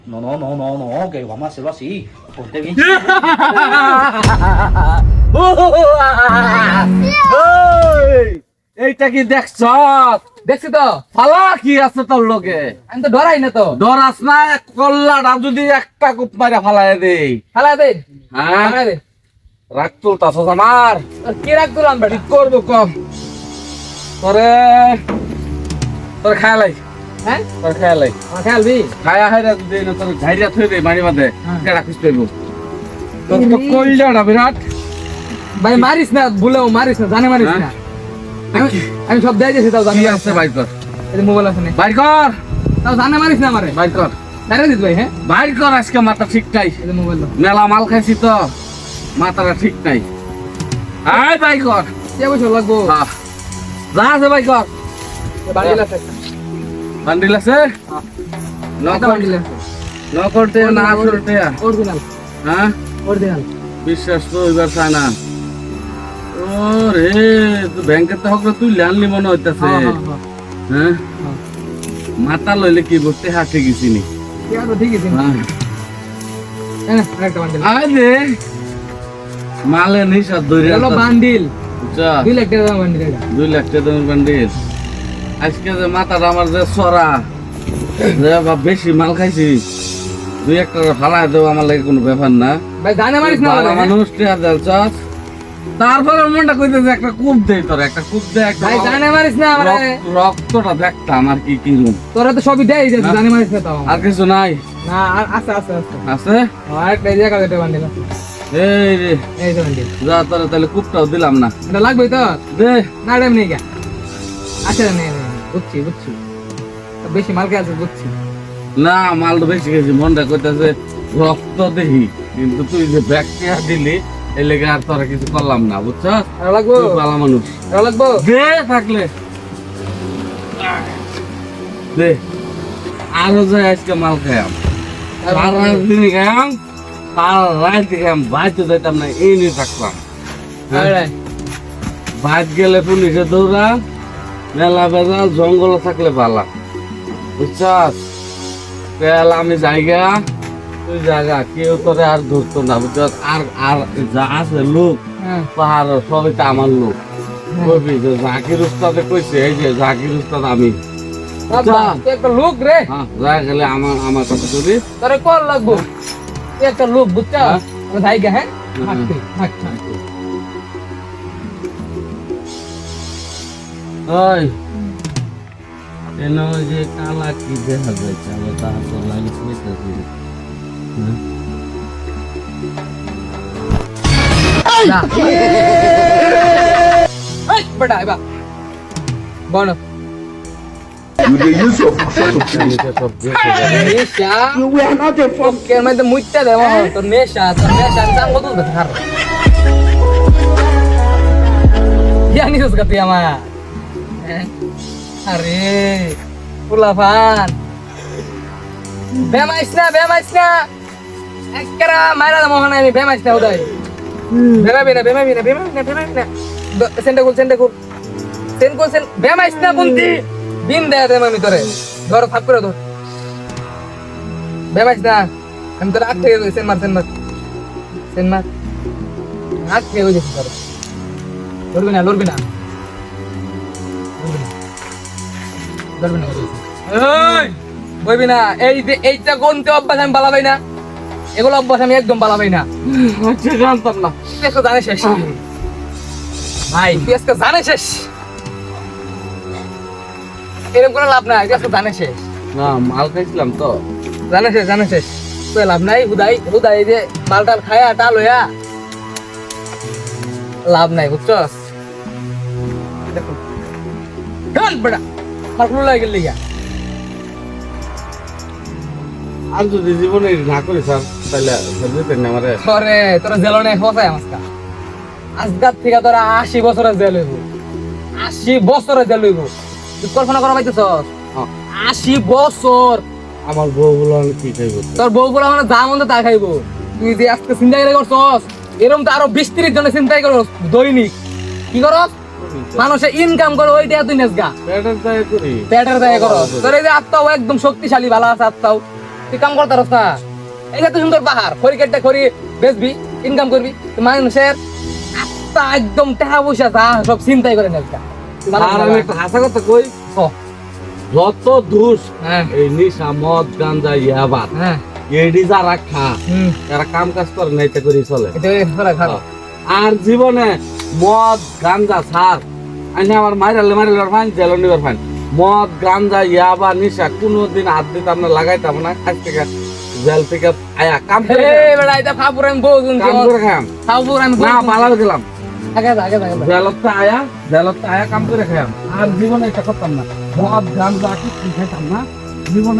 No, no, no, no, no, que vamos a hacerlo así. Ponte bien. এইটা কি দেখছ? দেখছি তো, ফালা কি আছে তোর লগে? আমি তো ডরাই না তো। ডরাস না, কল্লাটা যদি একটা কুপ মারে ফালায় দেই। হালা দে, হ্যাঁ হালা দে। রাগ তুলতাছ আমার। তোর কি রাখ দিলাম বেটা? কি করবো কম? তোরে তোর খেয়ালাই, হ্যাঁ? তোর খেয়ালাই। আমার খেয়ালবি? খায়া হাইরা যদি না তোর ঝাইরা থই দে মারি বাদে হ্যাঁ। কেডা খুঁজ পাইবো? তোর তো কইলাটা বিরাট। ভাই মারিস না, ভুলেও মারিস না, জানে মারিস না। আমি সব দেয় দিয়েছি তাও জানি কি মারিস আছে না। বাইর কর, এই যে মোবাইল আছে না, বাইর কর, তাও জানে মারিস না আমারে। বাইর কর, তারে দিত ভাই, হ্যাঁ? বাইর কর। আজকে মাথা ঠিক নাই, এই যে মোবাইল দাও। মেলা মাল খাইছি তো মাথাটা ঠিক নাই। আয় বাই কর। কে বছর লাগবো? হ্যাঁ যা আছে বাই কর। বান্ডিল আছে একটা। বান্ডিল আছে হ্যাঁ। ন একটা বান্ডিল আছে। করতে না করতে অরিজিনাল, হ্যাঁ অরিজিনাল। বিশ্বাস তো এবার চায় না। ও রে তুই ব্যাংকের তো হক তুই লেনলি মনে হইতাছে। হ্যাঁ, হ্যাঁ, হ্যাঁ। হ্যাঁ হ্যাঁ। মাথা লইলে কি বলতে হাঁটে গেছিনি। ঠিক আছে, ঠিক আছে। হ্যাঁ এই নে, আরেকটা বান্ডিল। আয় দে মালে নিশা ধরে হলো বান্ডিল। বুঝছা 2 লাখ টাকা দাম বান্ডিল এটা। 2 লাখ টাকা দামের বান্ডিল। আজকে যে মাথাটা আমার যে সরা যে বেশি মাল খাইছি, 2-1 টাকা ফালাই দেবো আমার লাগে কোনো ব্যাপার না। ভাই জানে মারিস না ভালো আমারে, হ্যাঁ? মানুষ টিয়া দেলছস। তারপরে মনটা কইতেছে একটা কূপ দেই তোর, একটা কূপ দে। একটা ভাই জানে মারিস না আমারে। রক্তটা দেখতাম আর কি কি রুম। তোরা তো সবই দেয় যে হ্যাঁ। জানে মারিস না তাও। আর কিছু নাই না, আর আছে আছে আছে। আছে? আরেকটা এই যে 1 টাকা বান্ডিল আছে। এই রে এই যে বান্ডিল। যা তোর তাহলে কূপটাও দিলাম না। এটা লাগবে তো? দে না টাইম নেই গা। আচ্ছা নে নে, বুঝছি বুঝছি। বেশি মাল খেয়ে আছে বুঝছি। না মাল তো বেশি গেছি, মনটা কইতাছে রক্ত দেখি, কিন্তু তুই যে ব্যাকটেরিয়া দিলি এই লেগে আর তোরা কিছু করলাম না, বুঝছস? আর লাগবো? তুই ভালো মানুষ। আর লাগবো? দে থাকলে দে, আরো যাই আজকে মাল খাইয়াম, সারা দিন খাইয়াম, সারা রাত খাইয়াম, বাইতে যাইতাম না, এই নিয়ে থাকতাম। আরে বাইত গেলে পুলিশে দৌড়া, মেলা বেজাল, জঙ্গলে থাকলে ভালা, বুঝছস? তেল আমি জায়গা, তুই জায়গা, কেউ তোরে আর ধরতো না, বুঝছস? আর আর যা আছে লোক হ্যাঁ। পাহাড় সবই তো আমার লোক। কবি যে জাকির উস্তাদে কইছে, এই যে জাকির উস্তাদ আমি। বাবা, তুই একটা লোক রে। হ্যাঁ যা গেলে আমার কথা কবি। তোরে কল লাগবো। তুই একটা লোক বুঝছ? হ্যাঁ। আমার ভাই গা, হ্যাঁ? হুম। হাঁটতে, হাঁটতে। ওই কেন ওই যে কালা কি দেখা যাচ্ছে, আমার তো হাত লাগে কইতাছি। যা। এই, বেটা, এবার। বলো। You dey use your function to finish. নেশা? You were not a fuck. এর মধ্যে মুইটটা দেবো, তোর নেশা, আমি চাঙ্গো তুলতে খারো। জানিস কা তুই আমার? হ্যাঁ? আরে ফুলাফান, বেমাইস না একরা মাইরা দাম ওখানে, আমি বেমাইস না উদয়, বেমাবি না সেন্টা কুল বেমাইস না বুনতি দিন দেয়া দেম আমি তোরে, ধর থাপ করে ধর, বেমাইস না, আমি তোর আট থেকে সেন মার আট থেকে হয়ে যাচ্ছে তোর, লড়বি না বইবি না। এই যে এইটা গন্তে অভ্যাস আমি বালাবাই না, এগুলো অভ্যাস আমি একদম বালাবাই না। আচ্ছা জানতাম না। তুই আজকে জানে শেষ ভাই, তুই আজকে জানে শেষ, এরকম করে লাভ নাই, তুই আজকে জানে শেষ, না মাল খাইছিলাম তো। জানে শেষ তুই লাভ নাই, হুদাই এই যে মালটাল খায়া টাল হইয়া লাভ নাই, বুঝছস? দেখো চল বেটা, মালগুলো লাগে গেলি গা। আর যদি জীবনে না করি স্যার তাহলে যেতেন না আমারে। তোরে তোরা জেল নেই ফসাই আমাকে, আজকাল থেকে তোরা 80 বছরের জেল হইব, 80 বছরের জেল হইব। তুই কল্পনা করা পাইতেছস? 80 বছর। আমার বউগুলো আমি কি খাইব? তোর বউগুলো মানে যা মন তা খাইব। তুই যে আজকে চিন্তা করে করছস, এরকম তো আরো 20-30 জনের চিন্তাই করস দৈনিক। কি করস? মানুষে ইনকাম করে ওইটা তুই নেসগা পেটের দায় করি। পেটের দায়ে করস। তোর এই যে আত্মাও একদম শক্তিশালী, ভালো আছে আত্মাও, তুই কাম করতে পারস না এই এত সুন্দর পাহাড় খড়ি কেটে খড়ি বেচবি ইনকাম করবি তুই মানুষের আত্মা একদম টাকা পয়সা যা সব চিন্তাই করে নেবটা আর আমি একটা হাসা কথা কই যত দোষ হ্যাঁ এই নিশা মদ গাঞ্জা ইয়াবা হ্যাঁ এডি যারা খা এরা কাম কাজ করে না এটা করে চলে এটা ফেলা খারাপ আর জীবনে মদ গাঞ্জা ছাড় আমি আমার মাইরালে ফাইন জেল নিবার ফাইন মদ গাঞ্জা ইয়াবা নিশা কোনোদিন হাত দিতে আমরা লাগাইতাম না কাজ থেকে জেল থেকে আয়া কাম করে এই বেড়া এটা ফাপুর আমি বহুজন কাম করে খাম ফাপুর আমি না পালাও গেলাম আগে আগে জেলত আয়া কাম করে খাম আর জীবনে এটা করতাম না মদ গাঞ্জা কি খাইতাম না জীবনে